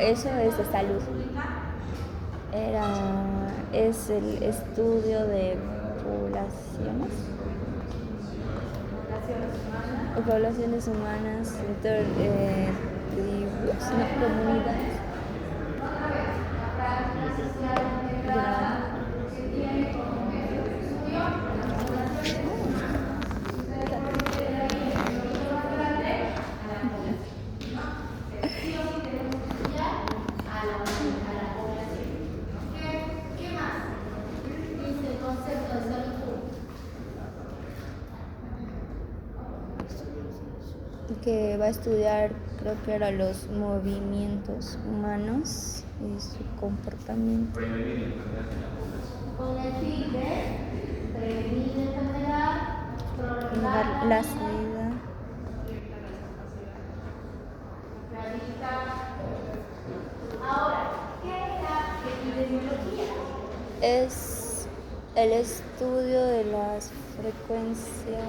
eso es de salud. Es el estudio de poblaciones. Poblaciones humanas, tribus, no, comunidades. Que va a estudiar, creo que eran los movimientos humanos y su comportamiento. Con el fin de prevenir enfermedad, prolongar la vida. Ahora, ¿qué es la epidemiología? Es el estudio de las frecuencias.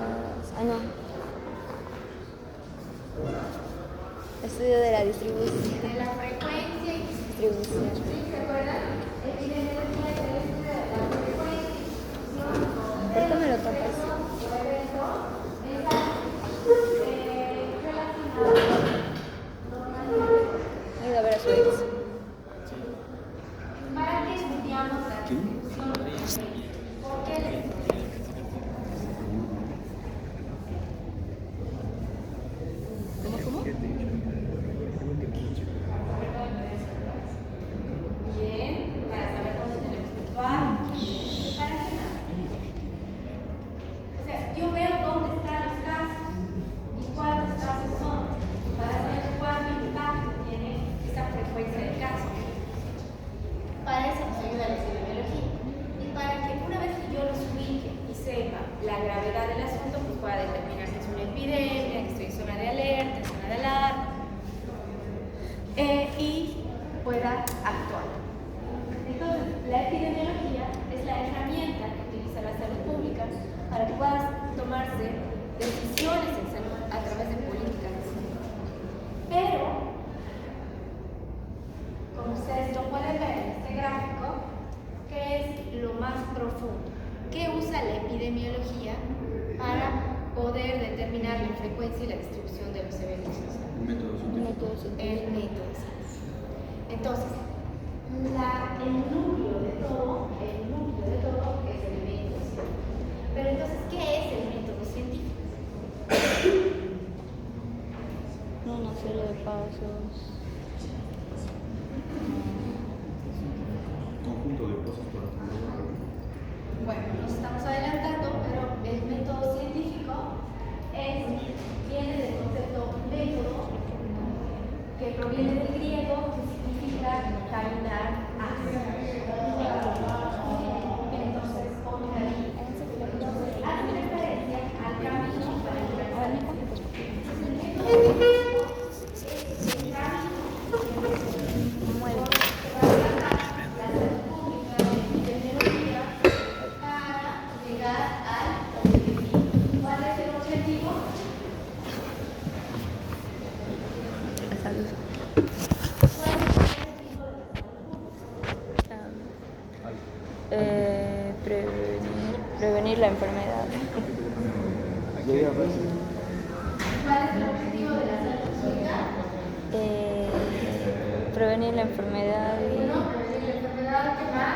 Estudio de la distribución. De la frecuencia y distribución. ¿se acuerdan? Epidemiología es el estudio de la frecuencia y distribución. ¿Por qué me lo tapas? Ayuda a ver a su ex. ¿Para qué estudiamos la distribución? ¿Por qué le ¿Cómo? Bien, para saber dónde tenemos que actuar. ¿Para qué más? O sea, yo veo dónde están los casos y cuántos casos son, para saber cuánto impacto tiene esa frecuencia de casos. Para eso nos ayuda la epidemiología. Y para que una vez que yo los ubique y sepa la gravedad del asunto, pues pueda determinar si es una epidemia, que estoy en zona de alerta, en zona de alarma, y pueda actuar. Entonces, la epidemiología es la herramienta que utiliza la salud pública para que puedas tomarse decisiones en salud a través de políticas de salud. Pero, como ustedes lo pueden ver en este gráfico, ¿qué es lo más profundo? ¿Qué usa la epidemiología para poder determinar la frecuencia y la distribución de los eventos sociales? El método científico. El método científico. Entonces, el núcleo de todo es el método científico. Pero entonces, ¿qué es el método científico? Una serie de pasos. Conjunto de pasos para tomar. Bueno, nos estamos adelantando, pero el método científico viene del concepto método, que proviene del griego, que significa caminar hacia. Entonces, hace referencia al camino para el Prevenir la enfermedad. ¿Cuál es el objetivo de la salud pública? Prevenir la enfermedad Prevenir la enfermedad, ¿qué más?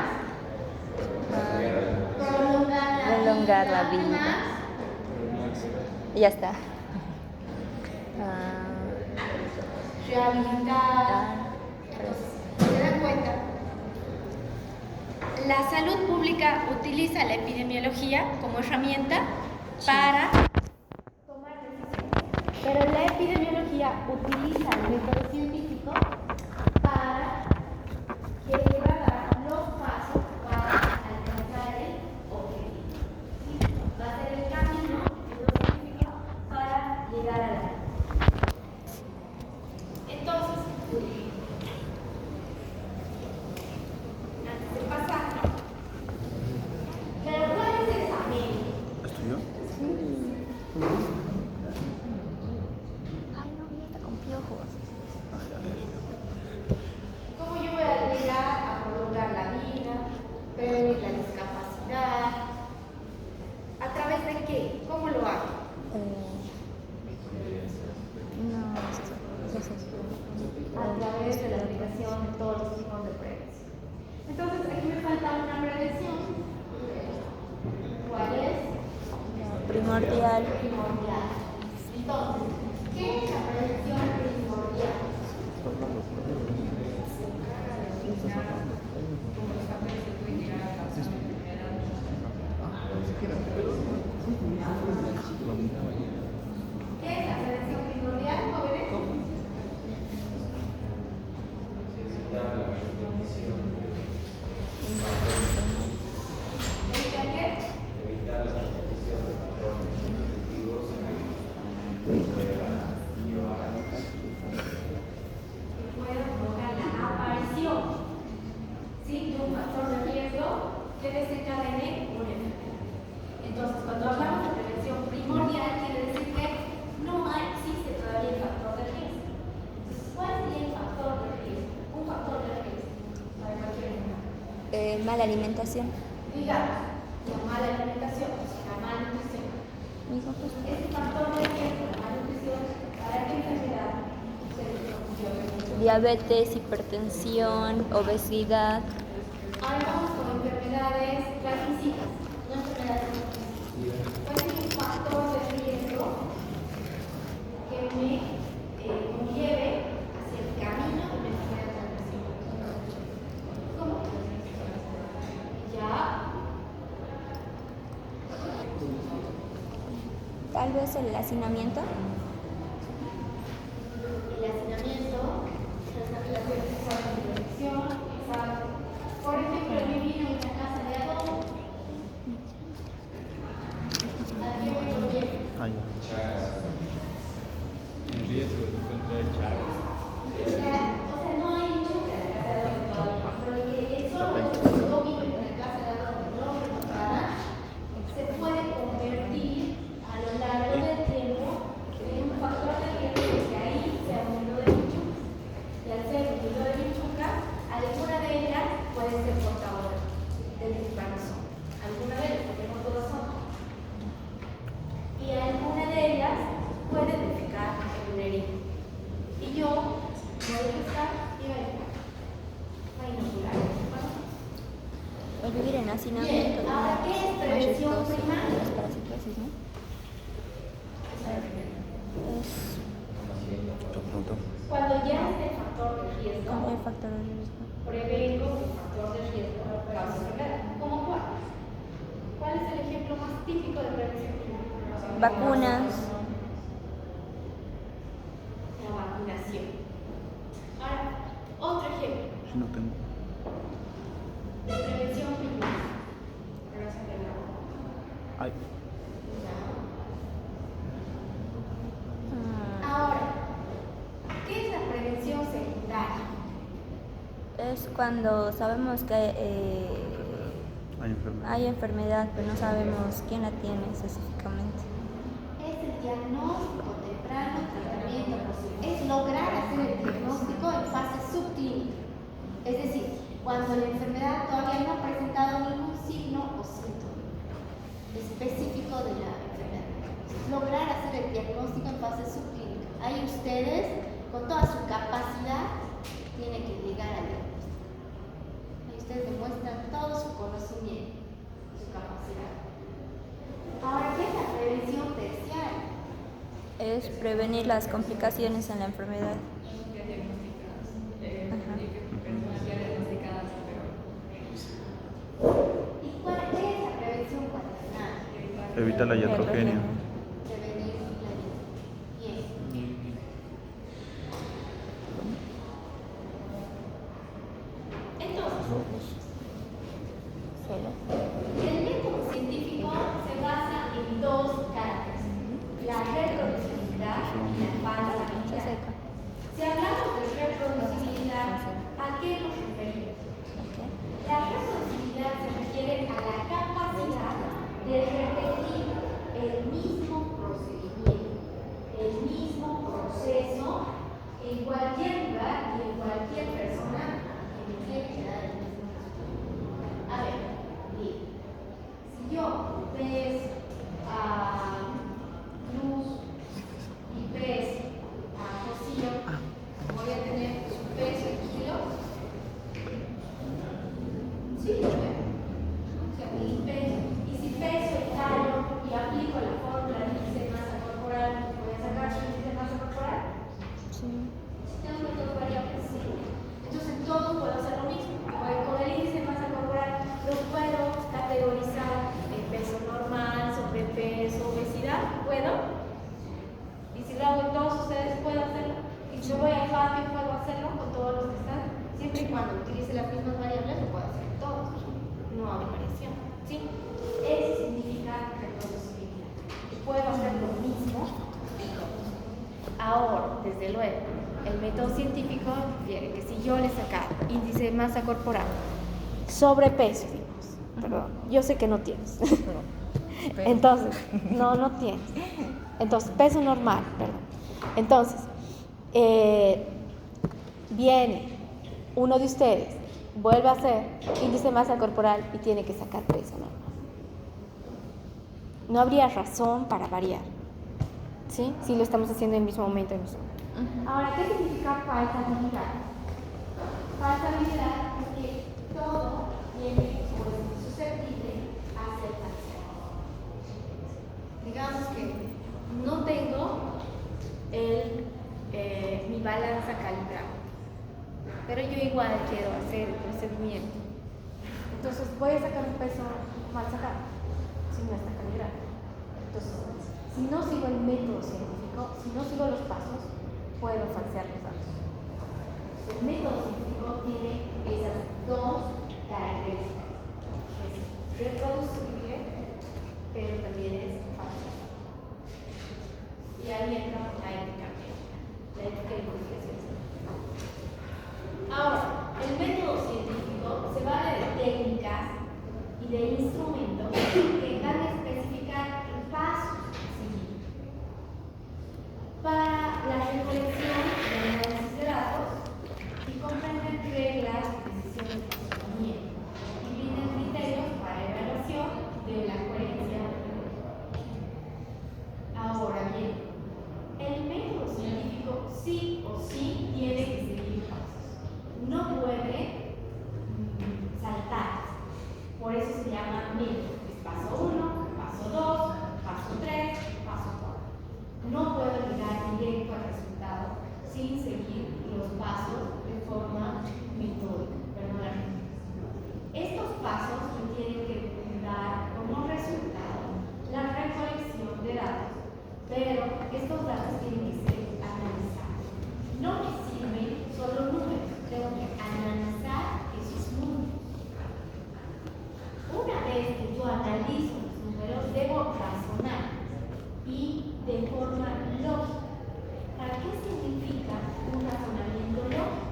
prolongar la vida. Y ya está. Rehabilitar. Entonces, ¿se dan cuenta? La salud pública utiliza la epidemiología como herramienta para tomar decisiones. Pero la epidemiología utiliza el método científico para que le va a dar los pasos para alcanzar el objetivo. Va a ser el camino científico para llegar a la meta. Entonces, antes de pasar, pero ¿cuál es el examen? ¿Estudió? Ay, no, está con piojos. Ah, ya. dos tipos de prevención. Entonces, aquí me falta una prevención. ¿Cuál es? Primordial. Primordial. Entonces, ¿qué es la prevención primordial? ¿Qué es la prevención primordial, jóvenes? ¿Evitar qué? Puede provocar la aparición, ¿sí?, de un factor de riesgo que desencadene una enfermedad. Entonces, cuando hablamos de prevención primordial, quiere decir que no existe todavía el factor de riesgo. Entonces, ¿cuál sería el factor de riesgo? Un factor de riesgo para cualquier enfermedad. Mala alimentación. Digamos, la mala alimentación, la malnutrición. Este factor de riesgo, la malnutrición, ¿para qué enfermedad se desarrolla? Diabetes, hipertensión, obesidad. Ahora vamos con enfermedades transmisibles, no enfermedades transmisibles. ¿Cuál es un factor de riesgo que me conlleve hacia el camino de una enfermedad transmisible? ¿Cómo? Ya. Tal vez el hacinamiento. El hacinamiento, la infección, exacto. Por ejemplo, vivir en una casa de adobo. ¿A qué me conviene? El riesgo de encontrar chaves. O sea, no hay mucho que la casa de adobo todavía, pero que eso, yo vivo en una casa de adobo no preparada, se puede convertir a lo largo del tiempo en un factor de riesgo de que ahí sea un hilo de bichucas. Y al ser un hilo de bichucas, alguna de ellas puede ser portadora del disperso. Alguna de ellas, porque no todas son. Y alguna de ellas puede defecar en un herida. Y yo voy a buscar y voy a inocular. O vivir en hacinamiento. Bien, ahora, ¿qué es prevención primaria? Las parasitosis, ¿no? Cuando ya es el factor de riesgo, El factor de riesgo. prevengo el factor de riesgo causa enfermedad. ¿Cómo cuál? ¿Cuál es el ejemplo más típico de prevención primaria? Vacunas. La vacunación. Ahora, otro ejemplo Si no tengo. de prevención primaria. Relación de la Ay. Ahora, ¿qué es la prevención secundaria? Es cuando sabemos que Hay enfermedad. hay enfermedad, pero no sabemos quién la tiene específicamente. Es el diagnóstico temprano, tratamiento posible. Es lograr hacer el diagnóstico en fase subclínica. Es decir, cuando la enfermedad todavía no ha presentado ningún signo o síntoma específico de la enfermedad. Es lograr hacer el diagnóstico en fase subclínica. Ahí ustedes, con toda su capacidad, tienen que llegar al diagnóstico. Ahí ustedes demuestran todo su conocimiento, su capacidad. Ahora, ¿qué es la prevención terciaria? Es prevenir las complicaciones en la enfermedad. ¿Y qué es la prevención cuaternaria? Evita la iatrogenia. Prevenir la vida. Bien. Entonces, el método científico se basa en dos características: la reproducibilidad y la falsabilidad. Si hablamos de reproducibilidad, ¿a qué nos referimos? La reproducibilidad se refiere a la capacidad de repetir el mismo procedimiento, el mismo proceso en cualquier lugar y en cualquier persona que me quiere dar el mismo resultado. A ver, bien. ¿Sí? Y si peso y tallo y aplico la fórmula de índice de masa corporal, voy a sacar su índice de masa corporal. Sí. Tengo dos variables, sí. Entonces en todo puedo hacer lo mismo. Con el índice de masa corporal lo puedo categorizar en peso normal, sobrepeso, obesidad. ¿Puedo? Y si lo hago en todos ustedes, puedo hacerlo. Y si yo voy al patio, puedo hacerlo con todos los que están. Siempre y cuando utilice las mismas variables, lo puedo hacer en todos. No hay variación. ¿Sí? Eso significa reproducibilidad. Puedo hacer lo mismo en todos. Ahora, desde luego, el método científico refiere que si yo le sacara índice de masa corporal, sobrepeso, digamos, perdón, yo sé que no tienes. Entonces, no tienes. Entonces, peso normal, perdón. Entonces, viene uno de ustedes, vuelve a hacer índice de masa corporal y tiene que sacar peso normal. No habría razón para variar, ¿sí? Si lo estamos haciendo en el mismo momento. Ahora, ¿qué significa falsabilidad? Falsabilidad es que todo tiene o es susceptible a aceptación. Digamos que no tengo mi balanza calibrada, pero yo igual quiero hacer el procedimiento. Entonces voy a sacar un peso mal sacado, si no está calibrado. Entonces, si no sigo el método científico, si no sigo los pasos, puedo falsear los datos. El método científico tiene esas dos características. Es reproducible, pero también es falso. Y ahí entra la ética de investigación. Ahora, el método científico se vale de técnicas y de instrumentos que van a especificar el paso seguido para la recolección y análisis de datos y comprenden reglas de decisión de procesamiento y brindan criterios para evaluación de la coherencia. Ahora bien, el método científico sí o sí tiene que seguir pasos. No puede saltar. Por eso se llama método. Es paso 1, paso 2, paso 3, paso 4. No puedo llegar directo al resultado sin seguir los pasos de forma metódica. Perdóname. Estos pasos me tienen que dar como resultado la recolección de datos, pero estos datos tienen que ser analizados. No me sirven solo números, tengo que analizar esos números. Una vez que yo analizo los números, debo razonar y de forma lógica. ¿Para qué significa un razonamiento lógico?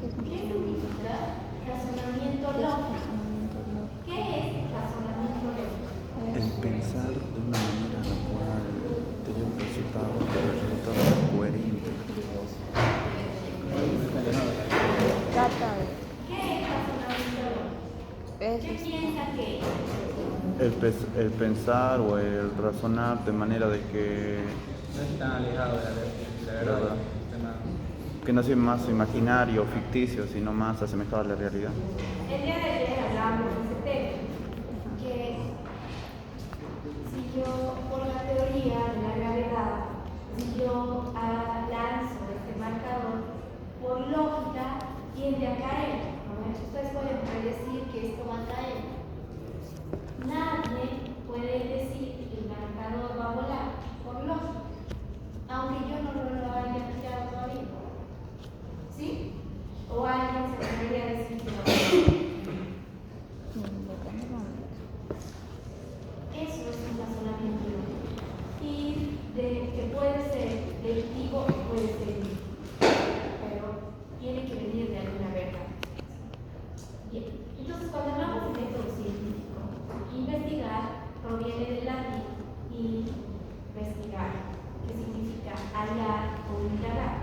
¿Qué significa razonamiento lógico? ¿Qué es razonamiento lógico? El pensar de una manera en la cual te lleva un resultado, pero el resultado es coherente. ¿Qué es razonamiento lógico? ¿Qué piensa que es? El pensar o el razonar de manera de que No es tan alejado de la verdad. no es más imaginario o ficticio, sino más asemejado a la realidad. El día de ayer hablábamos de ese tema, que si yo, por la teoría de la gravedad, si yo lanzo este marcador, por lógica tiende a caer, ¿no? Ustedes pueden predecir que esto va a caer. Nadie puede decir que el marcador va a volar, por lógica, aunque yo no lo haya tirado todavía. ¿Sí? O alguien se podría decir que no. Eso es un razonamiento lógico. Y que puede ser deductivo o puede ser deductivo. Pero tiene que venir de alguna verdad. Bien. Entonces, cuando hablamos de método científico, investigar proviene del latín investigar, que significa hallar o indagar.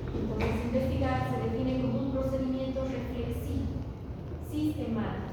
Entonces, investigar se define como un procedimiento reflexivo, sistemático,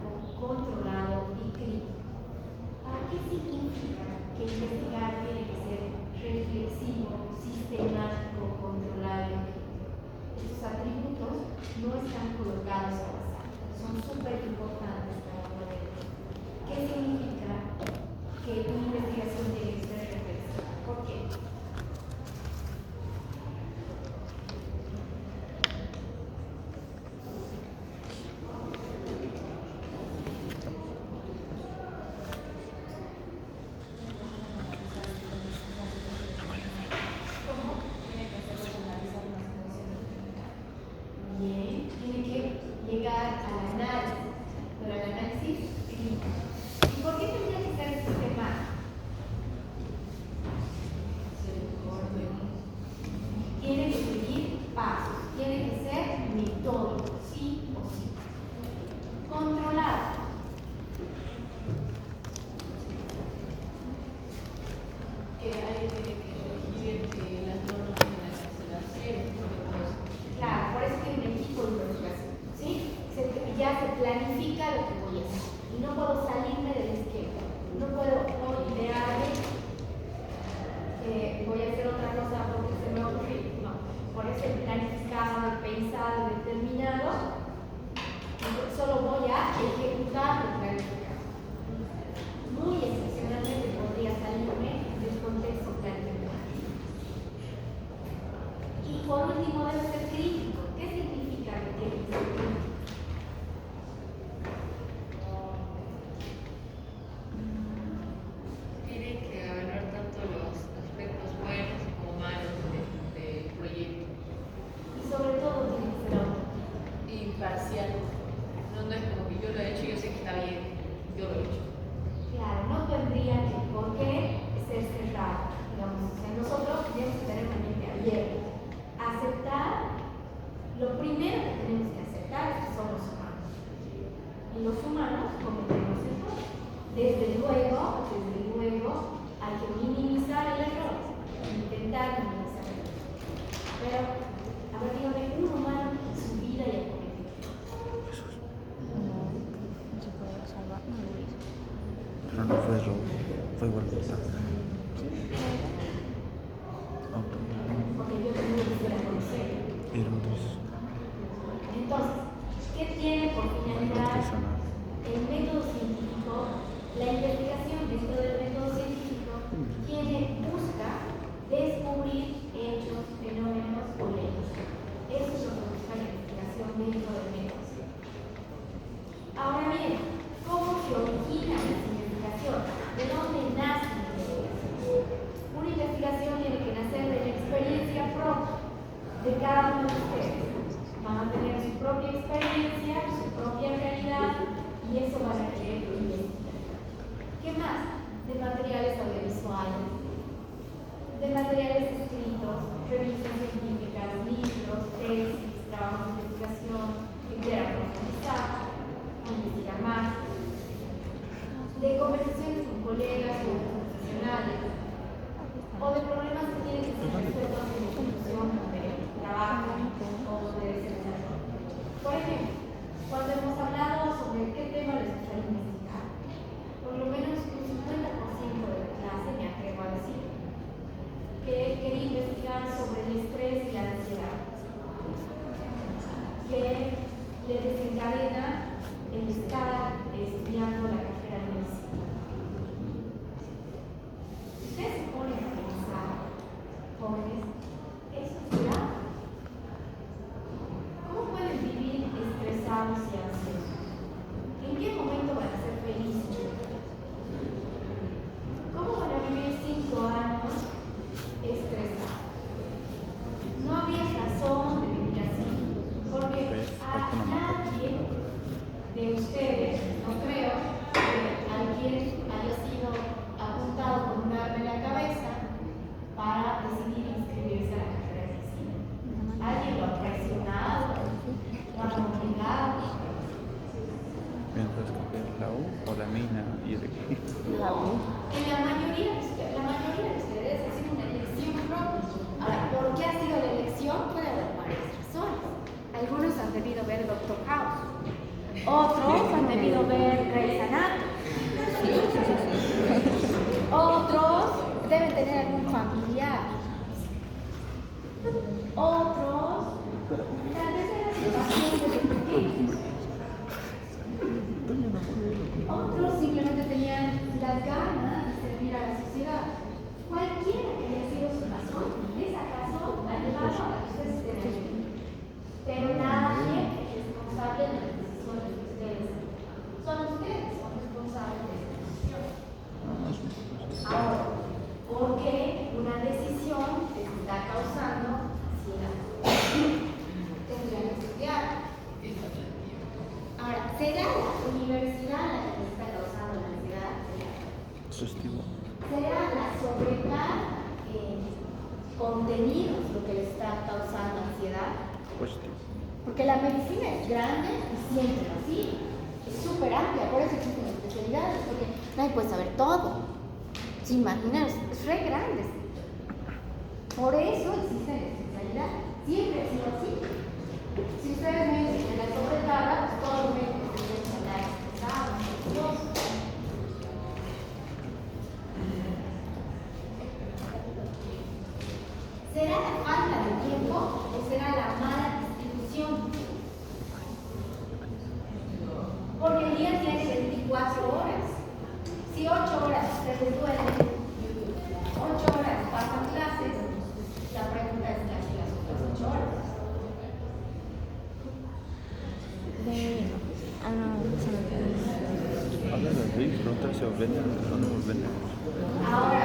se planifica lo que voy a hacer. Y no puedo salirme del esquema. No puedo idearme que voy a hacer otra cosa porque se me ocurrió. No, por eso el planificado, el pensado, el determinado, solo voy a ejecutar lo planificado. Muy excepcionalmente podría salirme del contexto planificado. Y por último debe ser crítico. ¿Qué significa que tiene que ser crítico? Tiene que evaluar tanto los aspectos buenos como malos del proyecto. Y sobre todo tiene que ser autónomo. Imparcial. No es como que yo lo he hecho y yo sé que está bien. Yo lo he hecho. Claro, no tendría que por qué ser cerrado. Digamos, o sea, nosotros tenemos que tener una mente abierta. Aceptar, lo primero que tenemos que aceptar es que somos humanos. Y los humanos cometemos errores. Desde luego, hay que minimizar el error. Intentar minimizar el error. Pero, a ver, dígame, un humano en su vida ya cometió. No se puede salvar, no lo hizo. Pero no fue robo, fue voluntad. Porque yo tengo que ser a conocer. Errores. Entonces, ¿qué tiene por finalidad Artesanal. el método científico? La investigación dentro del método científico busca descubrir hechos, fenómenos o leyes. Eso es lo que busca la investigación dentro del método científico. Ahora bien, ¿cómo se origina la investigación? ¿De dónde nace la investigación? Una investigación tiene que nacer de la experiencia propia de cada uno de ustedes. Van a tener su propia experiencia, su propia realidad, y eso va a requerir investigar. ¿Qué más? De materiales audiovisuales, de materiales escritos, revistas científicas, libros, tesis, trabajos de investigación, que quieran profundizar, investigar más, de conversaciones con colegas o profesionales, o de problemas que tienen que ser resueltos en la institución donde trabajan o donde desempeñan. Por ejemplo, cuando hemos hablado sobre qué tema les gustaría investigar, por lo menos un 50% de la clase me atrevo a decir que quería investigar sobre el estrés y la ansiedad, que le desencadena el estar estudiando la carrera de medicina. Ustedes se ponen a pensar, jóvenes, eso es grave. ¿Cómo pueden vivir estresados y ansiosos? ¿En qué momento van a ser felices? ¿Cómo van a vivir 5 años estresados? No había razón de vivir así, porque a nadie de ustedes, no creo que alguien haya sido apuntado con un arma en la cabeza para decidir inscribirse a la carrera de medicina. Alguien lo ha presionado, lo ha obligado. Mientras que la U o la mina y el La U. En la mayoría de ustedes ha sido una elección propia. Ahora, ¿por qué ha sido la elección? Puede haber varias razones. Algunos han debido ver Doctor House. Otros han debido ver Grey's Anatomy. Otros deben tener algún familiar. Otros tal vez eran pacientes de pequeños. Otros simplemente tenían las ganas de servir a la sociedad. Cualquiera que haya sido su razón, esa razón ha llevado a que ustedes estén aquí. Pero nadie es responsable de las decisiones que ustedes hacen. Son ustedes son responsables de esa decisión. Ahora, ¿por qué una decisión les está causando ansiedad? Tendrían que estudiar. Ahora, ¿será la universidad la que les está causando la ansiedad? sustento. ¿Será la sobriedad en contenidos lo que les está causando ansiedad? Positivo. Porque la medicina es grande y siempre así. Es súper amplia, por eso existen especialidades, porque nadie puede saber todo. ¿Se imaginan? Es re grande. Por eso existe la especialidad. Siempre ha sido así. Si ustedes me dicen que la sobrecarga, pues todos los médicos Porque el día tiene 24 horas. Si 8 horas ustedes duermen, 8 horas pasan clases, la pregunta es las otras 8 horas. Habla de Luis, pregunta si Ovenia, ¿dónde Ovenia? Ahora,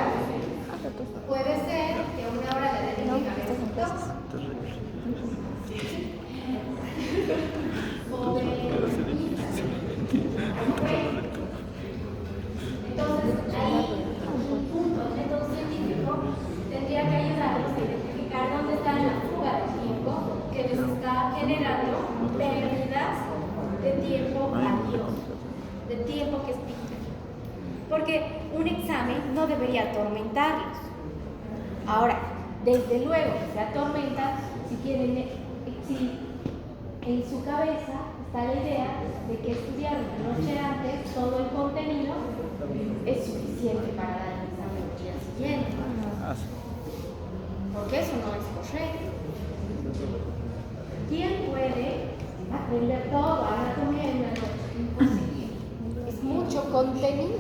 puede ser que una hora le dediquen a ver TikTok. Terrible. O ver entonces, ahí, un punto, el método científico tendría que ayudarnos a identificar dónde está la fuga de tiempo que nos está generando pérdidas de tiempo valioso, de tiempo que es vital. Porque un examen no debería atormentarlos. Ahora, desde luego que se atormentan si en su cabeza está la idea de que estudiar una noche antes todo el contenido es suficiente para dar el examen el día siguiente. Porque eso no es correcto. ¿Quién puede aprender todo anatomía en una noche? Imposible. Es mucho contenido.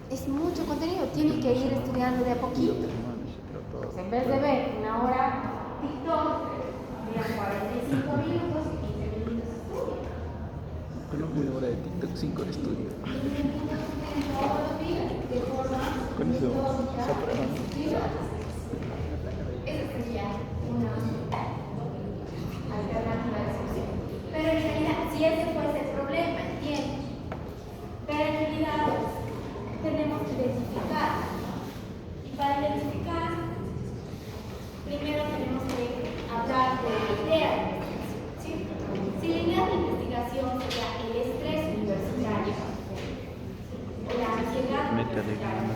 Es mucho contenido. Tienen que ir estudiando de a poquito. Pues en vez de ver una hora TikTok, miran 45 minutos y 15 minutos de estudio. Una hora de TikTok, 5 de estudio. Todos los días, de forma Con eso metódica, se aprueba. esa sería una alternativa de solución. Pero en realidad, si ese fuese el problema, entiendo. Pero en realidad tenemos que identificar. Y para identificar, primero tenemos que hablar de la idea de investigación. ¿Sí? Si la idea de investigación sería el estrés universitario o la ansiedad universitaria,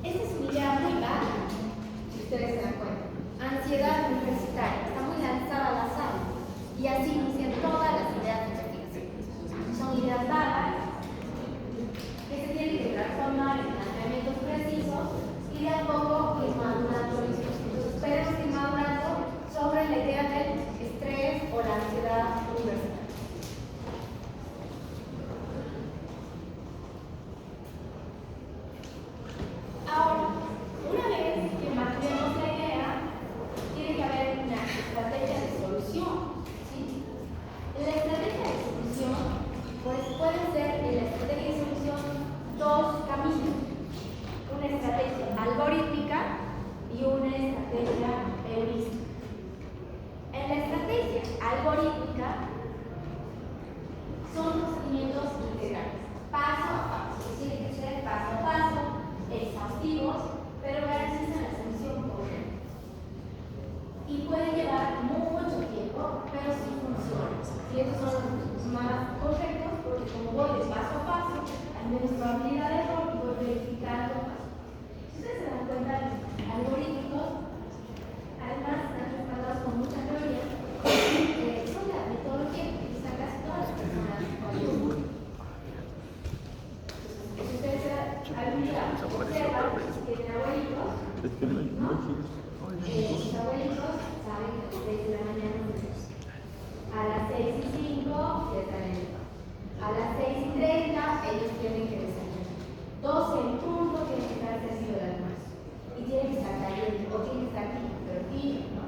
esta es una idea muy vaga, si ustedes se dan cuenta. Ansiedad universitaria, está muy lanzada al azar. Y así inician todas las ideas de investigación. Son ideas vagas que se tienen que transformar en planteamientos precisos y de a poco ir madurando. Entonces, esperemos ir madurando sobre la idea del estrés o la ansiedad universitaria. Ahora, una vez que mantenemos la idea, tiene que haber una estrategia de solución. ¿Sí? La estrategia de solución, pues puede ser en la estrategia de solución dos caminos: una estrategia algorítmica y una estrategia heurística. En la estrategia algorítmica son procedimientos integrales, paso a paso, es decir, que ser paso a paso, exhaustivos, pero garantizan la solución correcta. Y pueden llevar mucho tiempo, pero sí funcionan. Y estos son los más correctos porque como voy de paso a paso, hay menos probabilidad de error y voy verificando paso. Si ustedes se dan cuenta, los algoritmos, además están respaldados con mucha teoría, son de la metodología que utilizan casi todas las personas cuando estudian. Si ustedes algún día observan que tienen abuelitos, ¿no? Los abuelitos saben que a las 6 de la mañana a las 6:05 ya están en el campo. A las 6:30 ellos tienen que desayunar. 12 en punto tienen que estar haciendo el almuerzo. Y tienen que estar caliente, o tienen que estar tibio, pero tibio, ¿no?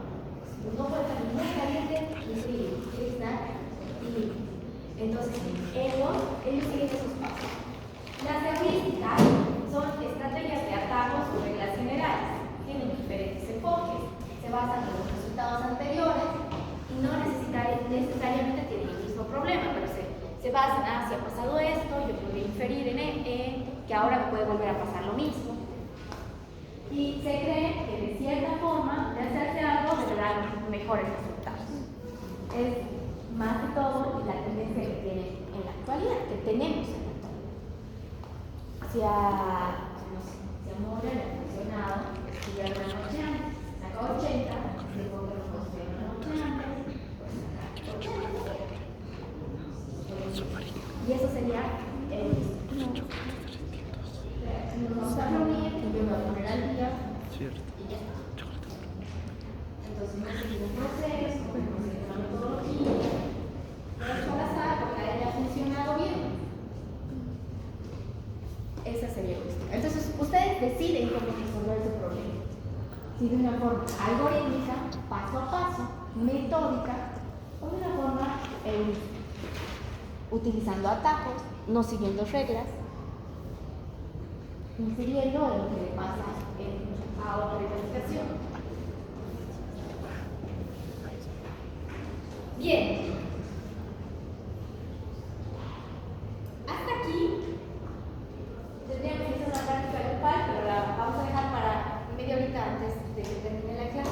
No puede estar ni muy caliente ni frío, tiene que estar tibio. Entonces, ellos siguen esos pasos. Las heurísticas son estrategias de atajo sobre reglas generales. Tienen diferentes enfoques, se basan en los resultados anteriores y no necesariamente tienen el mismo problema, pero se basan en si ha pasado esto, yo podría inferir en que ahora me puede volver a pasar lo mismo. Y se cree que de cierta forma de hacerse algo se dan mejores resultados. Es más que todo la tendencia que tienen en la actualidad, que tenemos en la actualidad. Si a Moore le ha funcionado estudiar una noche antes, saca 80, supongo que lo construye una noche antes, y eso sería nos vamos a reunir, yo me voy a poner al día y ya está. Entonces no es un proceso, no es una metodología. Si de una forma algorítmica, paso a paso, metódica, o de una forma utilizando atajos, no siguiendo reglas, infiriendo en lo que le pasa a otra investigación. Bien. Hasta aquí tendríamos que hacer una práctica grupal, pero la vamos a dejar para media horita antes de que termine la clase.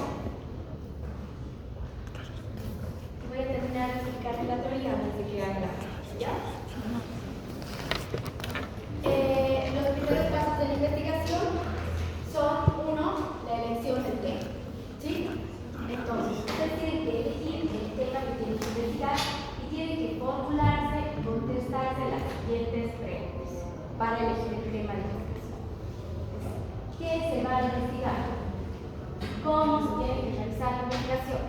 Voy a terminar de explicar la teoría antes de que haga la clase, ¿ya? Los primeros pasos de la investigación son, uno, la elección del tema, ¿sí? Entonces, ustedes tienen que elegir el tema que tienen que investigar y tienen que formularse y contestarse las siguientes preguntas para elegir el tema de investigación. ¿Qué se va a investigar? ¿Cómo se tiene que realizar la investigación?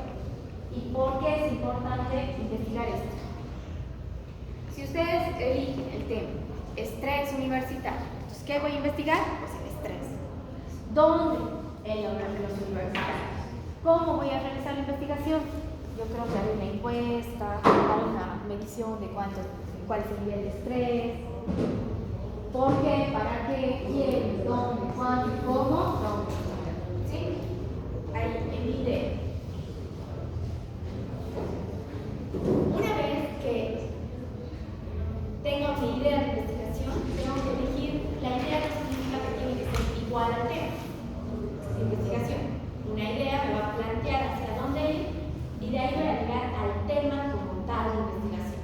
¿Y por qué es importante investigar esto? Si ustedes eligen el tema estrés universitario, entonces, ¿qué voy a investigar? Pues el estrés. ¿Dónde? En los universitarios. ¿Cómo voy a realizar la investigación? Yo creo que haré una encuesta, haré una medición de cuál es el nivel de estrés, por qué, para qué, quién, dónde, cuándo, cómo, dónde. ¿Sí? Ahí, en mi idea. Una vez que tengo mi idea de investigación, tengo que elegir la idea que significa que tiene que ser igual al tema de investigación. Una idea me va a plantear hacia dónde ir y de ahí voy a llegar al tema como tal de investigación.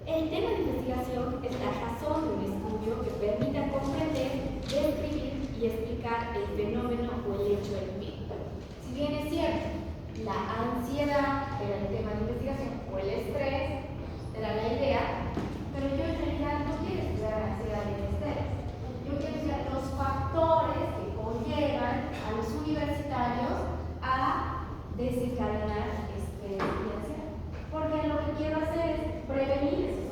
El tema de investigación es la razón de un estudio que permita comprender, describir y explicar el fenómeno o el hecho del mismo. Si bien es cierto, la ansiedad era el tema de investigación o el estrés era la idea, pero yo en realidad no quiero estudiar la ansiedad y el estrés. Yo quiero estudiar los factores que conllevan a los universitarios a desencadenar estrés y ansiedad. Porque lo que quiero hacer es prevenir eso.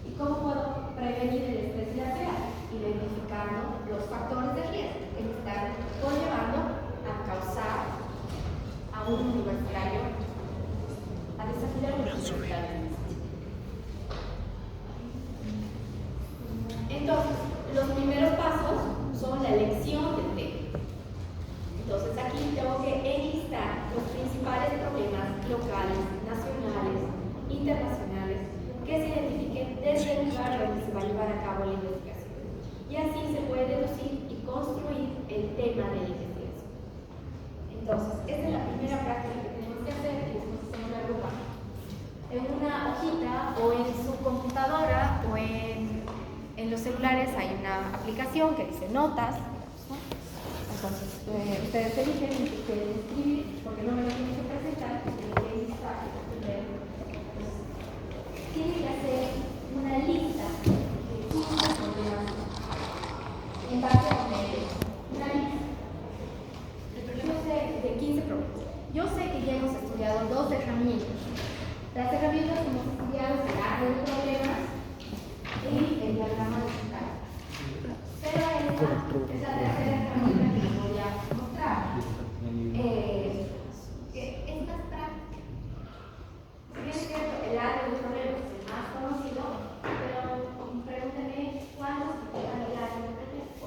¿Y cómo puedo prevenir el estrés y la ansiedad? Identificando los factores de riesgo que me están conllevando a causar a un universitario, a desafiar a un universitario. Entonces, los primeros pasos son la elección del tema. Entonces, aquí tengo que enlistar los principales problemas locales, nacionales, internacionales, que se identifiquen desde el lugar donde se va a llevar a cabo la investigación. Y así se puede deducir y construir el tema de la investigación. Entonces, esta es la primera práctica que tenemos que hacer y después hacemos la grupal. En una hojita o en su computadora o en los celulares hay una aplicación que dice notas, ¿no? Entonces, ustedes eligen que escribir, porque no me lo tienen que presentar, tienen que listar, tienen que hacer una lista de 15 problemas en base a una lista. Yo sé de 15 problemas. Yo sé que ya hemos estudiado dos herramientas. Las herramientas que hemos estudiado es el árbol de problemas y el diagrama de resultados. Pero esta es la tercera herramienta que les voy a mostrar. Estas prácticas. Si bien es cierto, el árbol de problemas es el más conocido, pero pregúntenme cuándo se queda el árbol de problemas.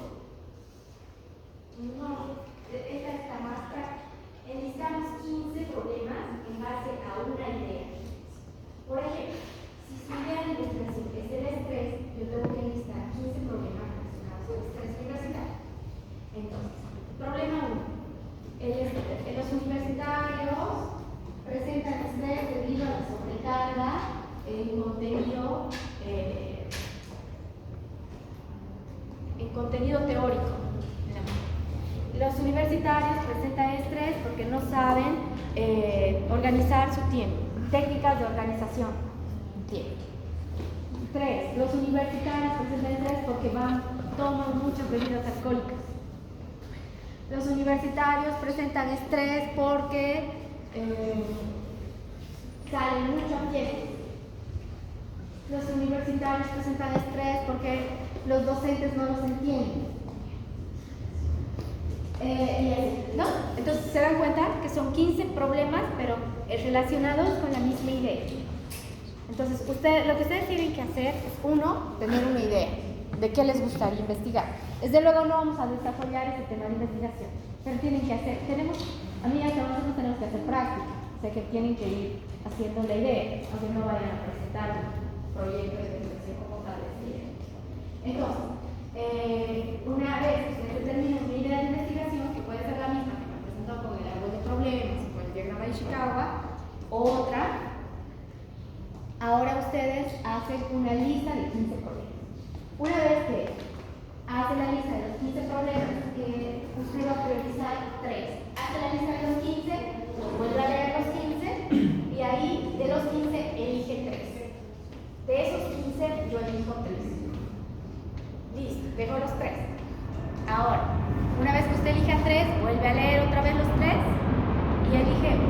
No, esta está más práctica. Enlistamos 15 problemas en base a una idea. Por ejemplo, si su idea de investigación es el estrés, yo tengo que enlistar 15 problemas relacionados al estrés universitario. Entonces, problema 1. Los universitarios presentan estrés debido a la sobrecarga en contenido teórico. Los universitarios presentan estrés porque no saben organizar su tiempo. Técnicas de organización. Tiempo. 3. Los universitarios presentan estrés porque toman muchas bebidas alcohólicas. Los universitarios presentan estrés porque salen mucho a fiestas. Los universitarios presentan estrés porque los docentes no los entienden. Y así, ¿no? Entonces se dan cuenta que son 15 problemas, pero relacionados con la misma idea. Entonces, lo que ustedes tienen que hacer es, uno, tener una idea de qué les gustaría investigar. Desde luego no vamos a desarrollar ese tema de investigación, pero tienen que hacer, amigas, nosotros tenemos que hacer práctica, o sea que tienen que ir haciendo la idea, aunque no vayan a presentar un proyecto de investigación como tal. Entonces, una vez que ustedes terminen una idea de investigación, que puede ser la misma que me presentó con el árbol de problemas y con el diagrama de Ishikawa, otra, ahora ustedes hacen una lista de 15 problemas. Una vez que hace la lista de los 15 problemas, usted va a priorizar 3. Hace la lista de los 15, vuelve a leer los 15 y ahí de los 15 elige 3. De esos 15 yo elijo 3. Listo, dejo los 3. Ahora, una vez que usted elija 3, vuelve a leer otra vez los 3 y elige 1.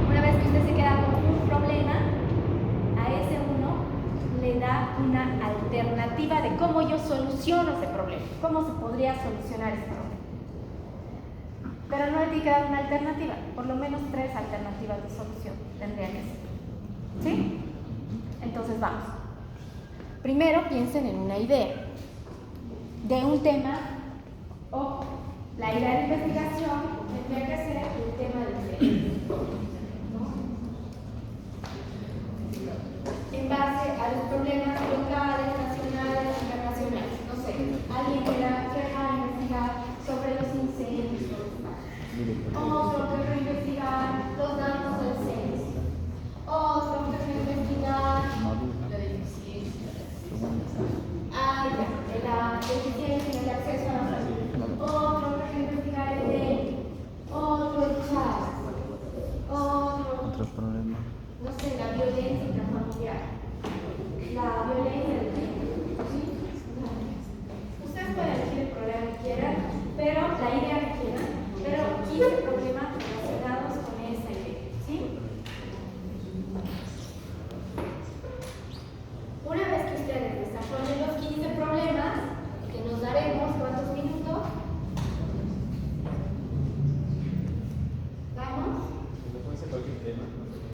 Una vez que usted se queda con un problema, a ese 1 le da una alternativa de cómo yo soluciono ese problema, cómo se podría solucionar ese problema. Pero no le tiene que dar una alternativa, por lo menos 3 alternativas de solución tendrían que ser. ¿Sí? Entonces vamos. Primero piensen en una idea de un tema. Ojo, la idea de investigación tendría que ser el tema de interés.